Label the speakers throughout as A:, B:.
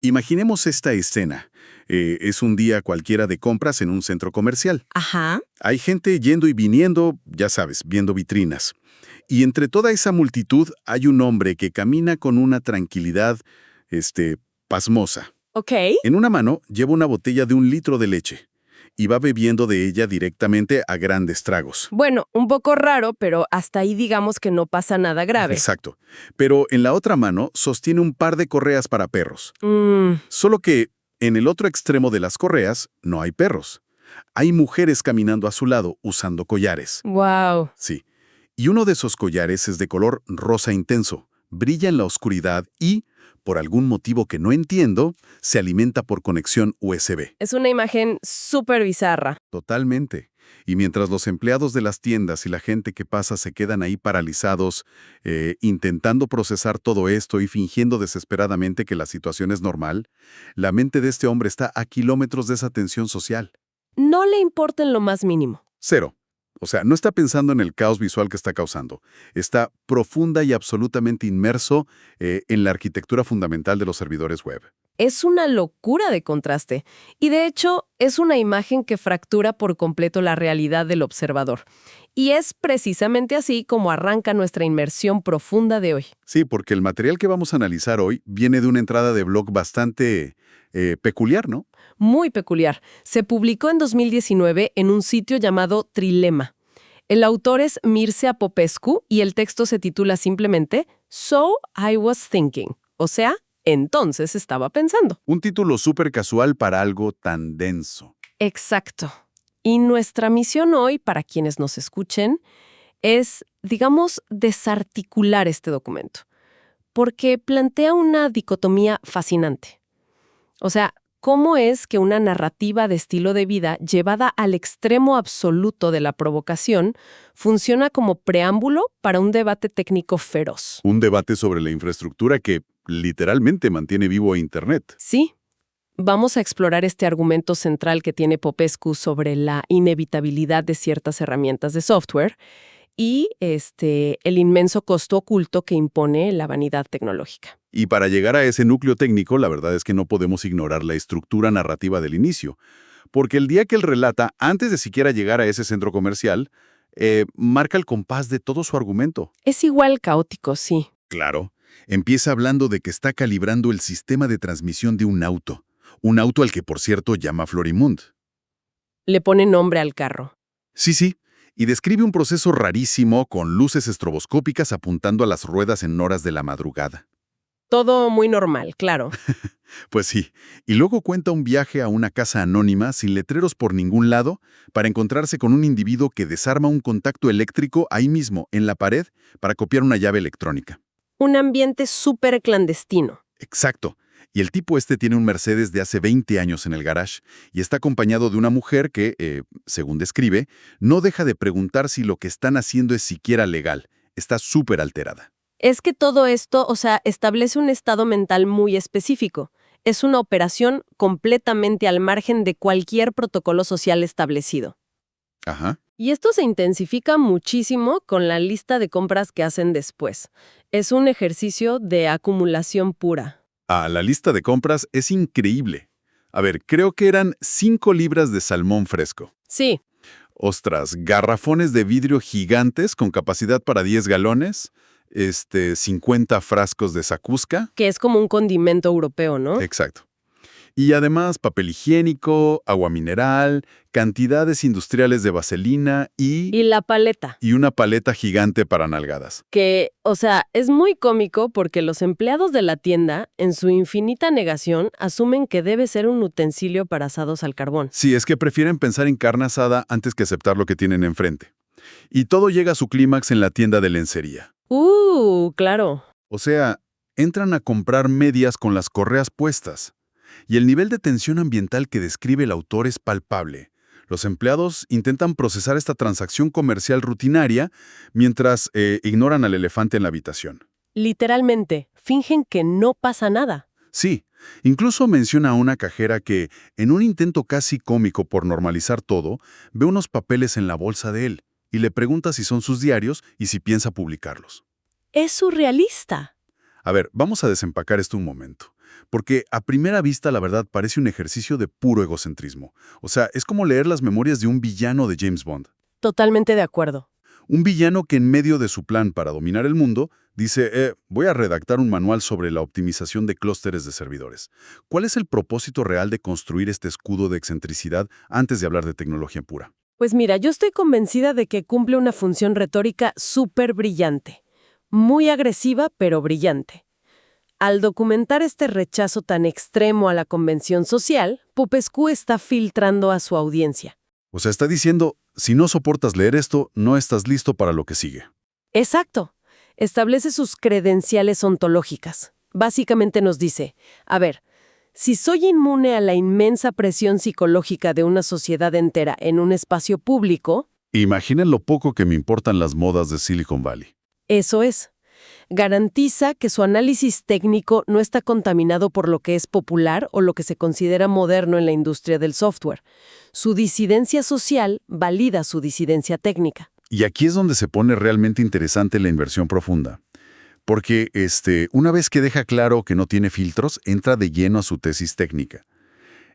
A: Imaginemos esta escena. Es un día cualquiera de compras en un centro comercial.
B: Ajá.
A: Hay gente yendo y viniendo, ya sabes, viendo vitrinas. Y entre toda esa multitud hay un hombre que camina con una tranquilidad, pasmosa.
B: Ok.
A: En una mano lleva una botella de 1 litro de leche y va bebiendo de ella directamente a grandes tragos.
B: Bueno, un poco raro, pero hasta ahí digamos que no pasa nada grave.
A: Exacto. Pero en la otra mano sostiene un par de correas para perros.
B: Mm,
A: Solo que en el otro extremo de las correas no hay perros. Hay mujeres caminando a su lado usando collares.
B: wow.
A: Sí. Y uno de esos collares es de color rosa intenso, brilla en la oscuridad y, por algún motivo que no entiendo, se alimenta por conexión USB.
B: Es una imagen súper bizarra.
A: Totalmente. Y mientras los empleados de las tiendas y la gente que pasa se quedan ahí paralizados, intentando procesar todo esto y fingiendo desesperadamente que la situación es normal, la mente de este hombre está a kilómetros de esa tensión social.
B: No le importa en lo más mínimo.
A: Cero. O sea, no está pensando en el caos visual que está causando. Está profunda y absolutamente inmerso en la arquitectura fundamental de los servidores web.
B: Es una locura de contraste. Y de hecho, es una imagen que fractura por completo la realidad del observador. Y es precisamente así como arranca nuestra inmersión profunda de hoy.
A: Sí, porque el material que vamos a analizar hoy viene de una entrada de blog bastante peculiar, ¿no?
B: Muy peculiar. Se publicó en 2019 en un sitio llamado Trilema. El autor es Mircea Popescu y el texto se titula simplemente So I Was Thinking, o sea, entonces estaba pensando.
A: Un título súper casual para algo tan denso.
B: Exacto. Y nuestra misión hoy, para quienes nos escuchen, es, digamos, desarticular este documento, porque plantea una dicotomía fascinante. O sea, ¿cómo es que una narrativa de estilo de vida llevada al extremo absoluto de la provocación funciona como preámbulo para un debate técnico feroz?
A: Un debate sobre la infraestructura que literalmente mantiene vivo a Internet.
B: Sí. Vamos a explorar este argumento central que tiene Popescu sobre la inevitabilidad de ciertas herramientas de software y el inmenso costo oculto que impone la vanidad tecnológica.
A: Y para llegar a ese núcleo técnico, la verdad es que no podemos ignorar la estructura narrativa del inicio, porque el día que él relata, antes de siquiera llegar a ese centro comercial, marca el compás de todo su argumento.
B: Es igual caótico, sí.
A: Claro, empieza hablando de que está calibrando el sistema de transmisión de un auto al que, por cierto, llama Florimund.
B: Le pone nombre al carro.
A: Sí, y describe un proceso rarísimo con luces estroboscópicas apuntando a las ruedas en horas de la madrugada.
B: Todo muy normal, claro.
A: Pues sí, y luego cuenta un viaje a una casa anónima sin letreros por ningún lado para encontrarse con un individuo que desarma un contacto eléctrico ahí mismo, en la pared, para copiar una llave electrónica.
B: Un ambiente súper clandestino.
A: Exacto. Y el tipo tiene un Mercedes de hace 20 años en el garage y está acompañado de una mujer que, según describe, no deja de preguntar si lo que están haciendo es siquiera legal. Está súper alterada.
B: Es que todo esto, establece un estado mental muy específico. Es una operación completamente al margen de cualquier protocolo social establecido.
A: Ajá.
B: Y esto se intensifica muchísimo con la lista de compras que hacen después. Es un ejercicio de acumulación pura.
A: La lista de compras es increíble. A ver, creo que eran 5 libras de salmón fresco.
B: Sí,
A: Ostras, garrafones de vidrio gigantes con capacidad para 10 galones, 50 frascos de sakuska.
B: que es como un condimento europeo, ¿no?
A: Exacto. Y además papel higiénico, agua mineral, cantidades industriales de vaselina
B: Y la paleta.
A: y una paleta gigante para nalgadas.
B: Que, es muy cómico porque los empleados de la tienda, en su infinita negación, asumen que debe ser un utensilio para asados al carbón.
A: Sí, es que prefieren pensar en carne asada antes que aceptar lo que tienen enfrente. Y todo llega a su clímax en la tienda de lencería.
B: Claro.
A: O sea, entran a comprar medias con las correas puestas. Y el nivel de tensión ambiental que describe el autor es palpable. Los empleados intentan procesar esta transacción comercial rutinaria mientras ignoran al elefante en la habitación.
B: Literalmente, fingen que no pasa nada.
A: Sí, incluso menciona a una cajera que, en un intento casi cómico por normalizar todo, ve unos papeles en la bolsa de él y le pregunta si son sus diarios y si piensa publicarlos.
B: Es surrealista.
A: A ver, vamos a desempacar esto un momento. Porque a primera vista, la verdad, parece un ejercicio de puro egocentrismo. O sea, es como leer las memorias de un villano de James Bond.
B: Totalmente de acuerdo.
A: Un villano que en medio de su plan para dominar el mundo, dice, voy a redactar un manual sobre la optimización de clústeres de servidores. ¿Cuál es el propósito real de construir este escudo de excentricidad antes de hablar de tecnología pura?
B: Pues mira, yo estoy convencida de que cumple una función retórica súper brillante. Muy agresiva, pero brillante. Al documentar este rechazo tan extremo a la convención social, Popescu está filtrando a su audiencia.
A: O sea, está diciendo, si no soportas leer esto, no estás listo para lo que sigue.
B: Exacto. Establece sus credenciales ontológicas. Básicamente nos dice, a ver, si soy inmune a la inmensa presión psicológica de una sociedad entera en un espacio público,
A: Imaginen lo poco que me importan las modas de Silicon Valley.
B: eso es. Garantiza que su análisis técnico no está contaminado por lo que es popular o lo que se considera moderno en la industria del software. Su disidencia social valida su disidencia técnica.
A: Y aquí es donde se pone realmente interesante la inversión profunda. Porque una vez que deja claro que no tiene filtros, entra de lleno a su tesis técnica.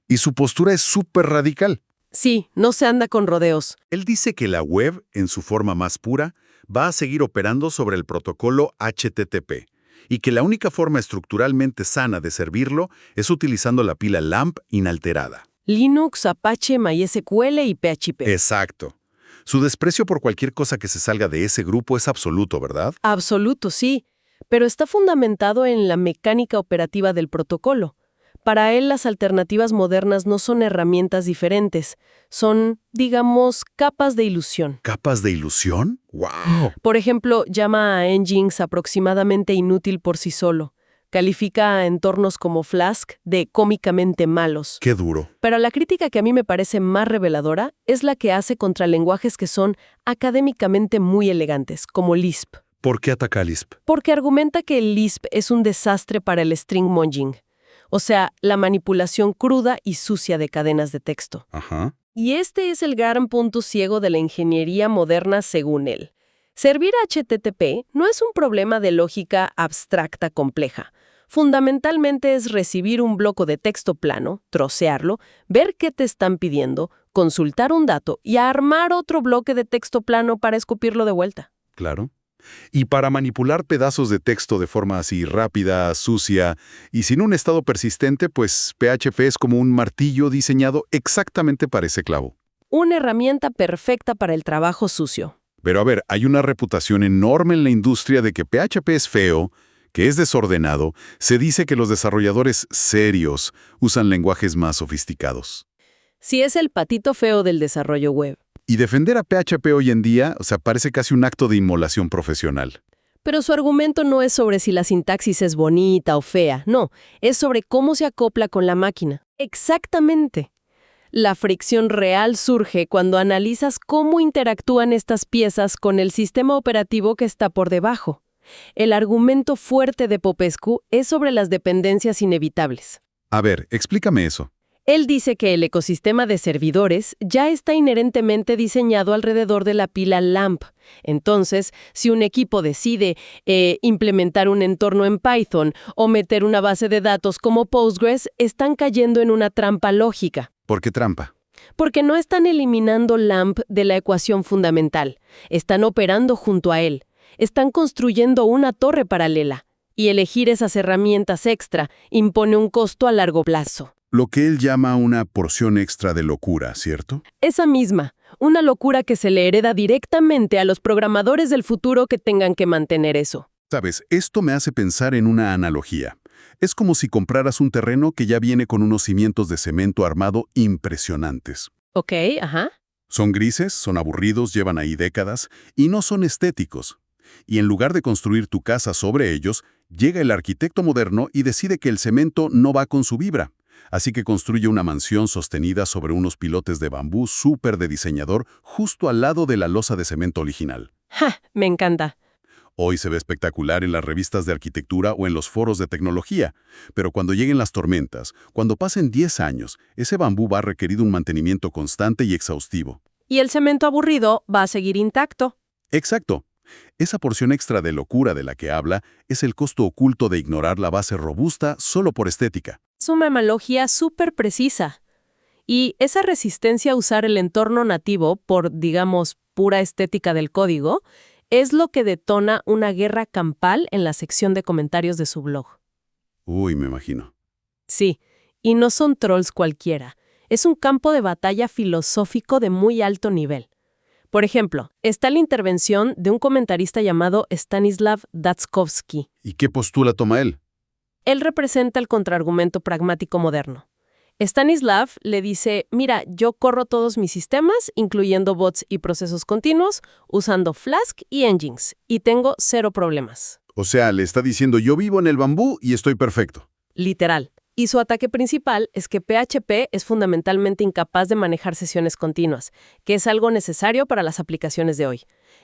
A: Y su postura es súper radical.
B: Sí, no se anda con rodeos.
A: Él dice que la web, en su forma más pura, va a seguir operando sobre el protocolo HTTP y que la única forma estructuralmente sana de servirlo es utilizando la pila LAMP inalterada.
B: Linux, Apache, MySQL y PHP.
A: Exacto. Su desprecio por cualquier cosa que se salga de ese grupo es absoluto, ¿verdad?
B: Absoluto, sí. Pero está fundamentado en la mecánica operativa del protocolo. Para él, las alternativas modernas no son herramientas diferentes, son, digamos, capas de ilusión.
A: ¿Capas de ilusión? ¡Wow!
B: Por ejemplo, llama a Nginx aproximadamente inútil por sí solo. Califica a entornos como Flask de cómicamente malos.
A: ¡Qué duro!
B: Pero la crítica que a mí me parece más reveladora es la que hace contra lenguajes que son académicamente muy elegantes, como Lisp.
A: ¿Por qué ataca a Lisp?
B: Porque argumenta que el Lisp es un desastre para el string monging. O sea, la manipulación cruda y sucia de cadenas de texto.
A: Ajá.
B: Y este es el gran punto ciego de la ingeniería moderna según él. Servir HTTP no es un problema de lógica abstracta compleja. Fundamentalmente es recibir un bloque de texto plano, trocearlo, ver qué te están pidiendo, consultar un dato y armar otro bloque de texto plano para escupirlo de vuelta.
A: Claro. Y para manipular pedazos de texto de forma así rápida, sucia y sin un estado persistente, pues PHP es como un martillo diseñado exactamente para ese clavo.
B: Una herramienta perfecta para el trabajo sucio.
A: Pero a ver, hay una reputación enorme en la industria de que PHP es feo, que es desordenado. Se dice que los desarrolladores serios usan lenguajes más sofisticados.
B: Si es el patito feo del desarrollo web.
A: Y defender a PHP hoy en día, parece casi un acto de inmolación profesional.
B: Pero su argumento no es sobre si la sintaxis es bonita o fea, no, es sobre cómo se acopla con la máquina. Exactamente. La fricción real surge cuando analizas cómo interactúan estas piezas con el sistema operativo que está por debajo. El argumento fuerte de Popescu es sobre las dependencias inevitables.
A: A ver, explícame eso.
B: Él dice que el ecosistema de servidores ya está inherentemente diseñado alrededor de la pila LAMP. Entonces, si un equipo decide implementar un entorno en Python o meter una base de datos como Postgres, están cayendo en una trampa lógica.
A: ¿Por qué trampa?
B: Porque no están eliminando LAMP de la ecuación fundamental. Están operando junto a él. Están construyendo una torre paralela. Y elegir esas herramientas extra impone un costo a largo plazo.
A: Lo que él llama una porción extra de locura, ¿cierto?
B: Esa misma, una locura que se le hereda directamente a los programadores del futuro que tengan que mantener eso.
A: Sabes, esto me hace pensar en una analogía. Es como si compraras un terreno que ya viene con unos cimientos de cemento armado impresionantes.
B: Ok, ajá.
A: Son grises, son aburridos, llevan ahí décadas y no son estéticos. Y en lugar de construir tu casa sobre ellos, llega el arquitecto moderno y decide que el cemento no va con su vibra. Así que construye una mansión sostenida sobre unos pilotes de bambú súper de diseñador justo al lado de la losa de cemento original.
B: ¡Ja! Me encanta.
A: Hoy se ve espectacular en las revistas de arquitectura o en los foros de tecnología, pero cuando lleguen las tormentas, cuando pasen 10 años, ese bambú va a requerir un mantenimiento constante y exhaustivo.
B: Y el cemento aburrido va a seguir intacto.
A: Exacto. Esa porción extra de locura de la que habla es el costo oculto de ignorar la base robusta solo por estética.
B: Es una analogía súper precisa. Y esa resistencia a usar el entorno nativo por, digamos, pura estética del código, es lo que detona una guerra campal en la sección de comentarios de su blog.
A: Uy, me imagino.
B: Sí, y no son trolls cualquiera. Es un campo de batalla filosófico de muy alto nivel. Por ejemplo, está la intervención de un comentarista llamado Stanislav Datskovsky.
A: ¿Y qué postura toma él?
B: Él representa el contraargumento pragmático moderno. Stanislav le dice, mira, yo corro todos mis sistemas, incluyendo bots y procesos continuos, usando Flask y Nginx, y tengo 0 problemas.
A: O sea, le está diciendo yo vivo en el bambú y estoy perfecto.
B: Literal. Y su ataque principal es que PHP es fundamentalmente incapaz de manejar sesiones continuas, que es algo necesario para las aplicaciones de hoy.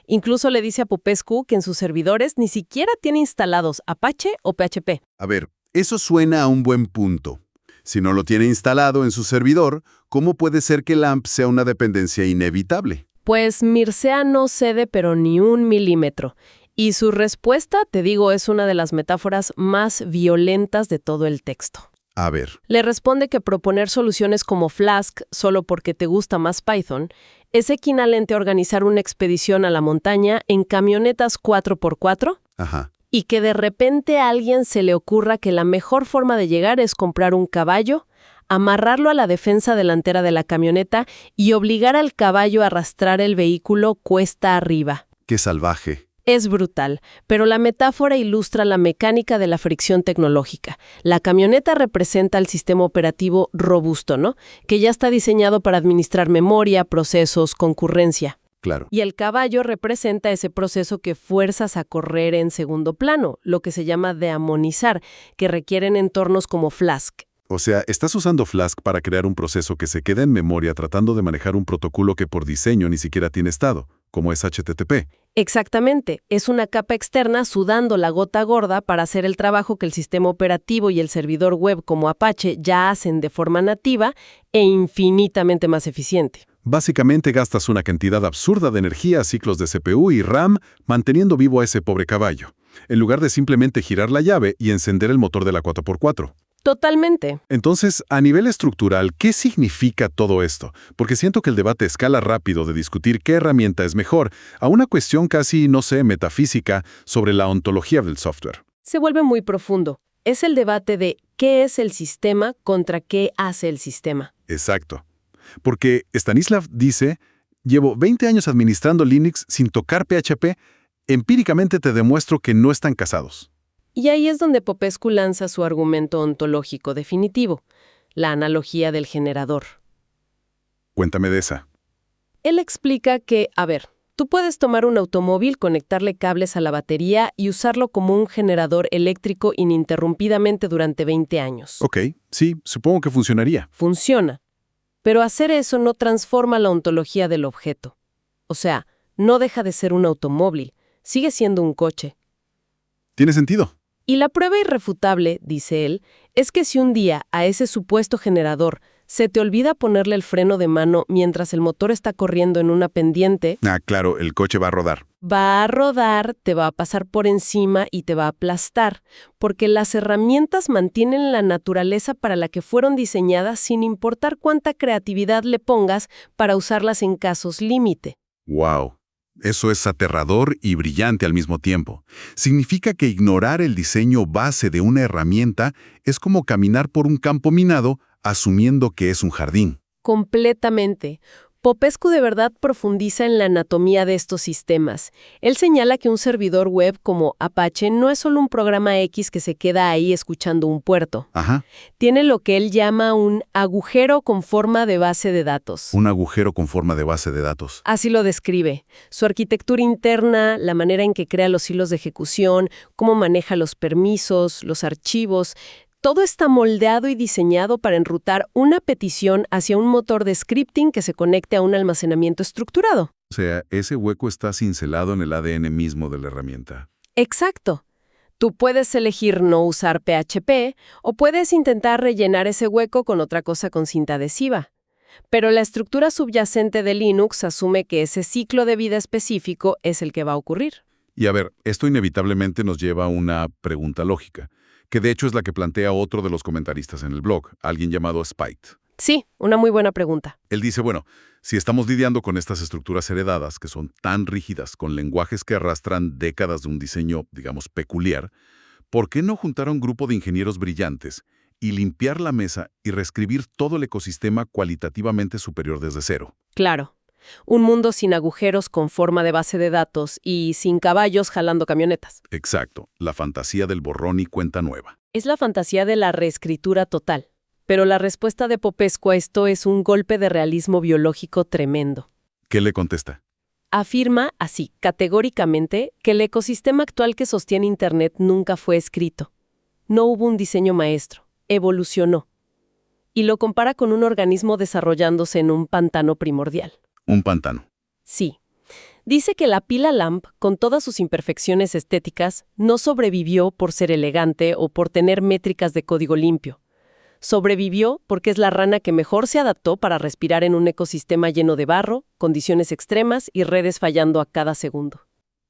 B: Incluso le dice a Popescu que en sus servidores ni siquiera tiene instalados Apache o PHP.
A: A ver, eso suena a un buen punto. Si no lo tiene instalado en su servidor, ¿cómo puede ser que LAMP sea una dependencia inevitable?
B: Pues Mircea no cede pero ni 1 milímetro. Y su respuesta, te digo, es una de las metáforas más violentas de todo el texto.
A: A ver,
B: Le responde que proponer soluciones como Flask solo porque te gusta más Python es equivalente a organizar una expedición a la montaña en camionetas 4x4
A: ajá.
B: y que de repente a alguien se le ocurra que la mejor forma de llegar es comprar un caballo, amarrarlo a la defensa delantera de la camioneta y obligar al caballo a arrastrar el vehículo cuesta arriba.
A: Qué salvaje.
B: Es brutal, pero la metáfora ilustra la mecánica de la fricción tecnológica. La camioneta representa el sistema operativo robusto, ¿no? Que ya está diseñado para administrar memoria, procesos, concurrencia.
A: Claro.
B: Y el caballo representa ese proceso que fuerzas a correr en segundo plano, lo que se llama deamonizar, que requieren entornos como Flask.
A: O sea, estás usando Flask para crear un proceso que se queda en memoria tratando de manejar un protocolo que por diseño ni siquiera tiene estado, como es HTTP.
B: Exactamente, es una capa externa sudando la gota gorda para hacer el trabajo que el sistema operativo y el servidor web como Apache ya hacen de forma nativa e infinitamente más eficiente.
A: Básicamente gastas una cantidad absurda de energía, ciclos de CPU y RAM, manteniendo vivo a ese pobre caballo, en lugar de simplemente girar la llave y encender el motor de la 4x4.
B: Totalmente.
A: Entonces, a nivel estructural, ¿qué significa todo esto? Porque siento que el debate escala rápido de discutir qué herramienta es mejor a una cuestión casi, no sé, metafísica sobre la ontología del software.
B: Se vuelve muy profundo. Es el debate de qué es el sistema contra qué hace el sistema.
A: Exacto. Porque Stanislav dice, llevo 20 años administrando Linux sin tocar PHP, empíricamente te demuestro que no están casados.
B: Y ahí es donde Popescu lanza su argumento ontológico definitivo, la analogía del generador.
A: Cuéntame de esa.
B: Él explica que, tú puedes tomar un automóvil, conectarle cables a la batería y usarlo como un generador eléctrico ininterrumpidamente durante 20 años.
A: Ok, sí, supongo que funcionaría.
B: Funciona. Pero hacer eso no transforma la ontología del objeto. O sea, no deja de ser un automóvil, sigue siendo un coche.
A: Tiene sentido.
B: Y la prueba irrefutable, dice él, es que si un día a ese supuesto generador se te olvida ponerle el freno de mano mientras el motor está corriendo en una pendiente,
A: Claro, el coche va a rodar.
B: va a rodar, te va a pasar por encima y te va a aplastar, porque las herramientas mantienen la naturaleza para la que fueron diseñadas sin importar cuánta creatividad le pongas para usarlas en casos límite.
A: ¡Wow! Eso es aterrador y brillante al mismo tiempo. Significa que ignorar el diseño base de una herramienta es como caminar por un campo minado asumiendo que es un jardín.
B: Completamente. Popescu de verdad profundiza en la anatomía de estos sistemas. Él señala que un servidor web como Apache no es solo un programa X que se queda ahí escuchando un puerto.
A: Ajá.
B: Tiene lo que él llama un agujero con forma de base de datos.
A: Un agujero con forma de base de datos.
B: Así lo describe. Su arquitectura interna, la manera en que crea los hilos de ejecución, cómo maneja los permisos, los archivos. Todo está moldeado y diseñado para enrutar una petición hacia un motor de scripting que se conecte a un almacenamiento estructurado.
A: O sea, ese hueco está cincelado en el ADN mismo de la herramienta.
B: Exacto. Tú puedes elegir no usar PHP o puedes intentar rellenar ese hueco con otra cosa con cinta adhesiva. Pero la estructura subyacente de Linux asume que ese ciclo de vida específico es el que va a ocurrir.
A: Y a ver, esto inevitablemente nos lleva a una pregunta lógica, que de hecho es la que plantea otro de los comentaristas en el blog, alguien llamado Spite.
B: Sí, una muy buena pregunta.
A: Él dice, bueno, si estamos lidiando con estas estructuras heredadas que son tan rígidas, con lenguajes que arrastran décadas de un diseño, digamos, peculiar, ¿por qué no juntar a un grupo de ingenieros brillantes y limpiar la mesa y reescribir todo el ecosistema cualitativamente superior desde cero?
B: Claro. Un mundo sin agujeros con forma de base de datos y sin caballos jalando camionetas.
A: Exacto, la fantasía del borrón y cuenta nueva.
B: Es la fantasía de la reescritura total. Pero la respuesta de Popescu a esto es un golpe de realismo biológico tremendo.
A: ¿Qué le contesta?
B: Afirma, así, categóricamente, que el ecosistema actual que sostiene Internet nunca fue escrito. No hubo un diseño maestro, evolucionó. Y lo compara con un organismo desarrollándose en un pantano primordial.
A: Un pantano.
B: Sí. Dice que la pila LAMP, con todas sus imperfecciones estéticas, no sobrevivió por ser elegante o por tener métricas de código limpio. Sobrevivió porque es la rana que mejor se adaptó para respirar en un ecosistema lleno de barro, condiciones extremas y redes fallando a cada segundo.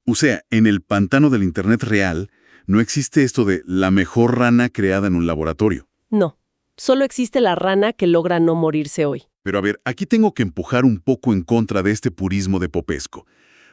A: O sea, en el pantano del Internet real no existe esto de la mejor rana creada en un laboratorio.
B: No, solo existe la rana que logra no morirse hoy.
A: Pero a ver, aquí tengo que empujar un poco en contra de este purismo de Popescu,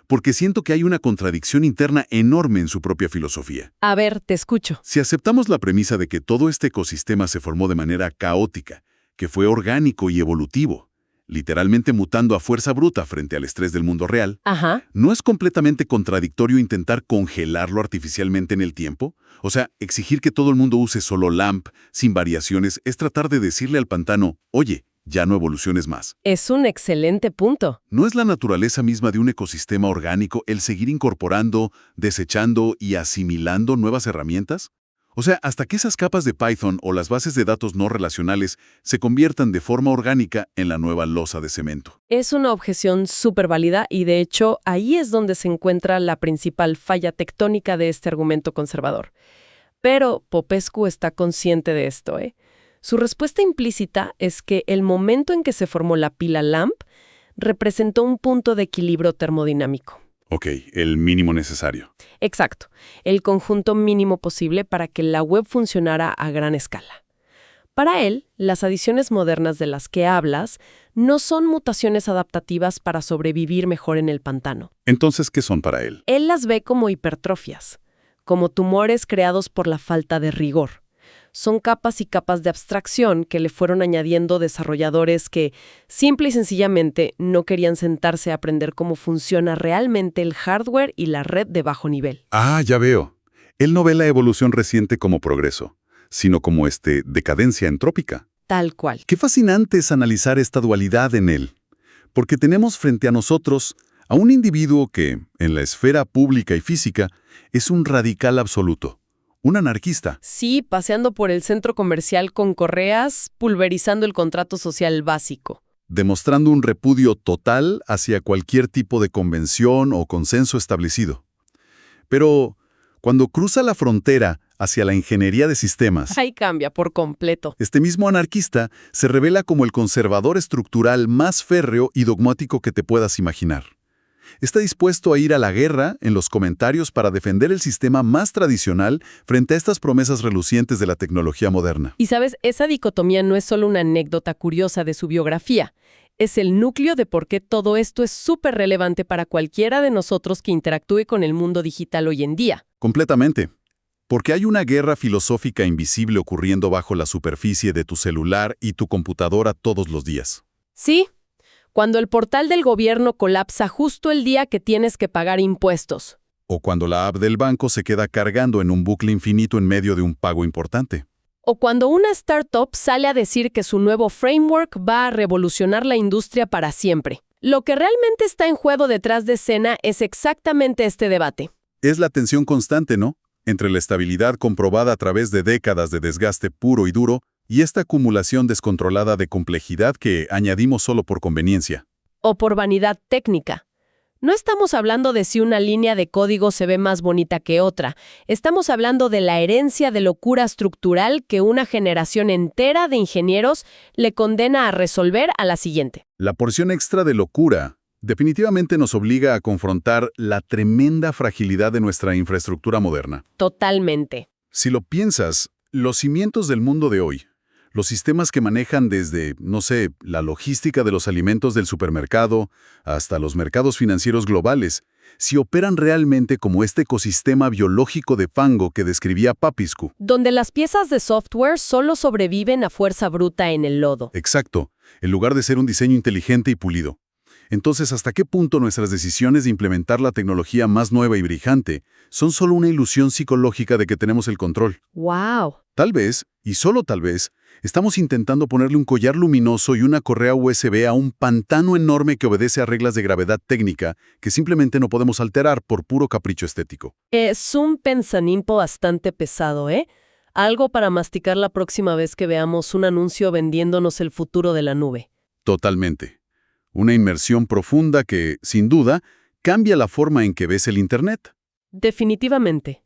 A: porque siento que hay una contradicción interna enorme en su propia filosofía.
B: A ver, te escucho.
A: Si aceptamos la premisa de que todo este ecosistema se formó de manera caótica, que fue orgánico y evolutivo, literalmente mutando a fuerza bruta frente al estrés del mundo real,
B: Ajá.
A: ¿no es completamente contradictorio intentar congelarlo artificialmente en el tiempo? O sea, exigir que todo el mundo use solo LAMP, sin variaciones, es tratar de decirle al pantano, oye, ya no evoluciones más.
B: Es un excelente punto.
A: ¿No es la naturaleza misma de un ecosistema orgánico el seguir incorporando, desechando y asimilando nuevas herramientas? O sea, hasta que esas capas de Python o las bases de datos no relacionales se conviertan de forma orgánica en la nueva losa de cemento.
B: Es una objeción súper válida y, de hecho, ahí es donde se encuentra la principal falla tectónica de este argumento conservador. Pero Popescu está consciente de esto, ¿eh? Su respuesta implícita es que el momento en que se formó la pila LAMP representó un punto de equilibrio termodinámico.
A: Ok, el mínimo necesario.
B: Exacto, el conjunto mínimo posible para que la web funcionara a gran escala. Para él, las adiciones modernas de las que hablas no son mutaciones adaptativas para sobrevivir mejor en el pantano.
A: Entonces, ¿qué son para él?
B: Él las ve como hipertrofias, como tumores creados por la falta de rigor. Son capas y capas de abstracción que le fueron añadiendo desarrolladores que, simple y sencillamente, no querían sentarse a aprender cómo funciona realmente el hardware y la red de bajo nivel.
A: Ah, ya veo. Él no ve la evolución reciente como progreso, sino como decadencia entrópica.
B: Tal cual.
A: Qué fascinante es analizar esta dualidad en él, porque tenemos frente a nosotros a un individuo que, en la esfera pública y física, es un radical absoluto. Un anarquista.
B: Sí, paseando por el centro comercial con correas, pulverizando el contrato social básico.
A: Demostrando un repudio total hacia cualquier tipo de convención o consenso establecido. Pero cuando cruza la frontera hacia la ingeniería de sistemas,
B: Ahí cambia por completo.
A: este mismo anarquista se revela como el conservador estructural más férreo y dogmático que te puedas imaginar. Está dispuesto a ir a la guerra en los comentarios para defender el sistema más tradicional frente a estas promesas relucientes de la tecnología moderna.
B: Y sabes, esa dicotomía no es solo una anécdota curiosa de su biografía. Es el núcleo de por qué todo esto es súper relevante para cualquiera de nosotros que interactúe con el mundo digital hoy en día.
A: Completamente. Porque hay una guerra filosófica invisible ocurriendo bajo la superficie de tu celular y tu computadora todos los días.
B: Sí, cuando el portal del gobierno colapsa justo el día que tienes que pagar impuestos.
A: O cuando la app del banco se queda cargando en un bucle infinito en medio de un pago importante.
B: O cuando una startup sale a decir que su nuevo framework va a revolucionar la industria para siempre. Lo que realmente está en juego detrás de escena es exactamente este debate.
A: Es la tensión constante, ¿no? Entre la estabilidad comprobada a través de décadas de desgaste puro y duro y esta acumulación descontrolada de complejidad que añadimos solo por conveniencia.
B: O por vanidad técnica. No estamos hablando de si una línea de código se ve más bonita que otra. Estamos hablando de la herencia de locura estructural que una generación entera de ingenieros le condena a resolver a la siguiente.
A: La porción extra de locura, Definitivamente nos obliga a confrontar la tremenda fragilidad de nuestra infraestructura moderna.
B: Totalmente.
A: Si lo piensas, los cimientos del mundo de hoy, los sistemas que manejan desde, no sé, la logística de los alimentos del supermercado hasta los mercados financieros globales, si operan realmente como este ecosistema biológico de fango que describía Papiscu.
B: Donde las piezas de software solo sobreviven a fuerza bruta en el lodo.
A: Exacto, en lugar de ser un diseño inteligente y pulido. Entonces, ¿hasta qué punto nuestras decisiones de implementar la tecnología más nueva y brillante son solo una ilusión psicológica de que tenemos el control?
B: ¡Wow!
A: Tal vez, y solo tal vez, estamos intentando ponerle un collar luminoso y una correa USB a un pantano enorme que obedece a reglas de gravedad técnica que simplemente no podemos alterar por puro capricho estético.
B: Es un pensamiento bastante pesado, ¿eh? Algo para masticar la próxima vez que veamos un anuncio vendiéndonos el futuro de la nube.
A: Totalmente. Una inmersión profunda que, sin duda, cambia la forma en que ves el Internet.
B: Definitivamente.